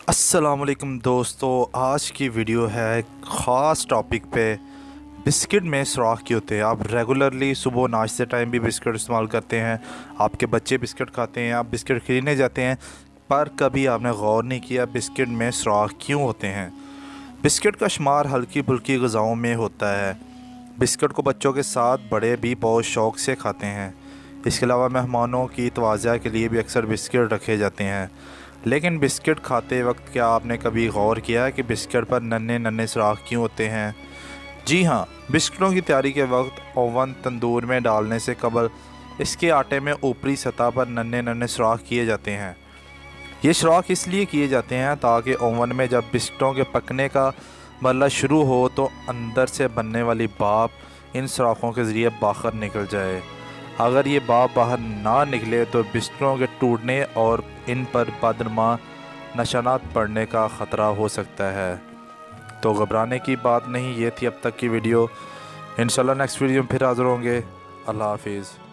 السلام علیکم دوستو، آج کی ویڈیو ہے ایک خاص ٹاپک پہ۔ بسکٹ میں سوراخ کیوں ہوتے ہیں؟ آپ ریگولرلی صبح ناشتے ٹائم بھی بسکٹ استعمال کرتے ہیں، آپ کے بچے بسکٹ کھاتے ہیں، آپ بسکٹ خریدنے جاتے ہیں، پر کبھی آپ نے غور نہیں کیا بسکٹ میں سوراخ کیوں ہوتے ہیں؟ بسکٹ کا شمار ہلکی پھلکی غذاؤں میں ہوتا ہے۔ بسکٹ کو بچوں کے ساتھ بڑے بھی بہت شوق سے کھاتے ہیں۔ اس کے علاوہ مہمانوں کی توازیہ کے لیے بھی اکثر بسکٹ رکھے جاتے ہیں۔ لیکن بسکٹ کھاتے وقت کیا آپ نے کبھی غور کیا ہے کہ بسکٹ پر ننھے ننھے سوراخ کیوں ہوتے ہیں؟ جی ہاں، بسکٹوں کی تیاری کے وقت اوون تندور میں ڈالنے سے قبل اس کے آٹے میں اوپری سطح پر ننھے ننھے سوراخ کیے جاتے ہیں۔ یہ سوراخ اس لیے کیے جاتے ہیں تاکہ اوون میں جب بسکٹوں کے پکنے کا مرحلہ شروع ہو تو اندر سے بننے والی بھاپ ان سوراخوں کے ذریعے باہر نکل جائے۔ اگر یہ بھاپ باہر نہ نکلے تو بسکٹوں کے ٹوٹنے اور ان پر بدنما نشانات پڑنے کا خطرہ ہو سکتا ہے۔ تو گھبرانے کی بات نہیں، یہ تھی اب تک کی ویڈیو۔ انشاءاللہ نیکسٹ ویڈیو میں پھر حاضر ہوں گے۔ اللہ حافظ۔